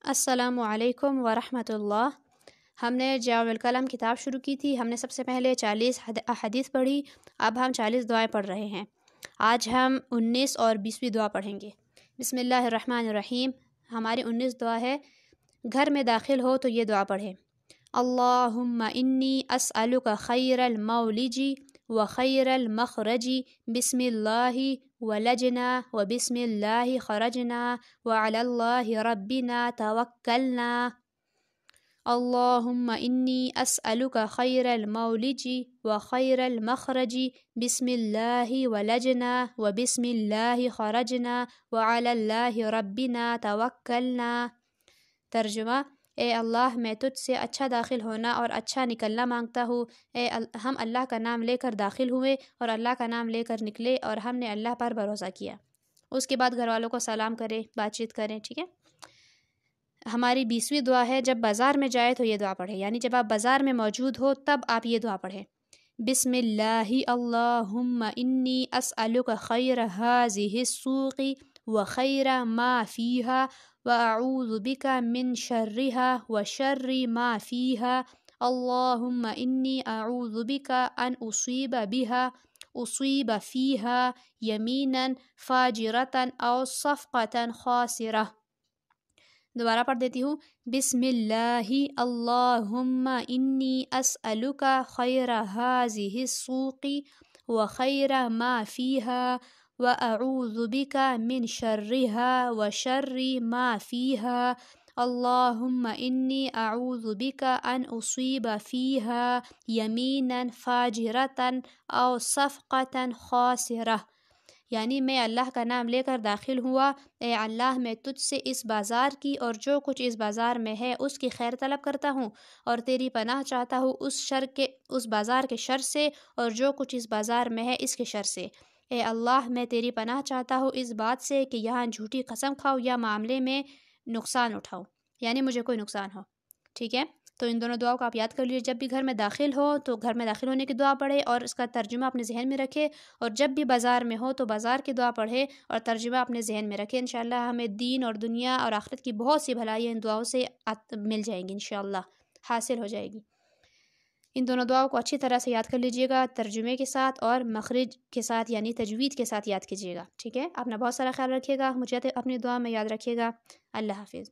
السلام علیکم ورحمۃ اللہ۔ ہم نے جامع الکلم کتاب شروع کی تھی۔ ہم نے سب سے پہلے 40 احادیث پڑھی، اب ہم 40 دعائیں پڑھ رہے ہیں۔ آج ہم 19 اور 20ویں دعا پڑھیں گے۔ بسم اللہ الرحمن الرحیم۔ ہماری 19 دعا ہے، گھر میں داخل ہو تو یہ دعا پڑھیں۔ اللہم انی اسألک خیر المولج و خیر المخرج، بسم اللہ ولجنا و بسم اللہ خرجنا وعلی اللہ ربنا توکلنا۔ اللہم انی اسألک خیر المولج و خیر المخرج، بسم اللہ ولجنا و بسم اللہ خرجنا وعلی اللہ ربنا توکلنا۔ ترجمہ: اے اللہ، میں تجھ سے اچھا داخل ہونا اور اچھا نکلنا مانگتا ہوں۔ ہم اللہ کا نام لے کر داخل ہوئے اور اللہ کا نام لے کر نکلے اور ہم نے اللہ پر بھروسہ کیا۔ اس کے بعد گھر والوں کو سلام کریں، بات چیت کریں، ٹھیک ہے۔ ہماری 20ویں دعا ہے، جب بازار میں جائے تو یہ دعا پڑھیں، یعنی جب آپ بازار میں موجود ہو تب آپ یہ دعا پڑھیں۔ بسم اللہ اللہم انی اسألک خیر ہذہ السوق و خیر ما فیہا واعوذ بک من شرہا و شر ما فیہا۔ اللہم انی اعوذ بک ان اصیب فیہا یمینا فاجرۃ او صفقۃ خاسرہ۔ دوبارہ پڑھ دیتی ہوں۔ بسم اللہ اللہم انی اسألک خیر ہذہ السوق و خیر ما فیہا واعوذ بک من شرہا و شر ما فیہا۔ اللہم انی اعوذ بک ان اصیب فیہا یمینا فاجرۃ او صفقۃ خاسرہ، یعنی میں اللہ کا نام لے کر داخل ہوا۔ اے اللہ، میں تجھ سے اس بازار کی اور جو کچھ اس بازار میں ہے اس کی خیر طلب کرتا ہوں اور تیری پناہ چاہتا ہوں اس بازار کے شر سے اور جو کچھ اس بازار میں ہے اس کے شر سے۔ اے اللہ، میں تیری پناہ چاہتا ہوں اس بات سے کہ یہاں جھوٹی قسم کھاؤ یا معاملے میں نقصان اٹھاؤ، یعنی مجھے کوئی نقصان ہو، ٹھیک ہے۔ تو ان دونوں دعاؤں کو آپ یاد کر لیجیے۔ جب بھی گھر میں داخل ہو تو گھر میں داخل ہونے کی دعا پڑھے اور اس کا ترجمہ اپنے ذہن میں رکھے، اور جب بھی بازار میں ہو تو بازار کی دعا پڑھے اور ترجمہ اپنے ذہن میں رکھے۔ انشاءاللہ ہمیں دین اور دنیا اور آخرت کی بہت سی بھلائیاں ان دعاؤں سے مل جائیں گی، انشاءاللہ حاصل ہو جائے گی۔ ان دونوں دعاؤں کو اچھی طرح سے یاد کر لیجیے گا، ترجمے کے ساتھ اور مخرج کے ساتھ یعنی تجوید کے ساتھ یاد کیجیے گا، ٹھیک ہے۔ اپنا بہت سارا خیال رکھیے گا، مجھے اپنی دعا میں یاد رکھیے گا۔ اللہ حافظ۔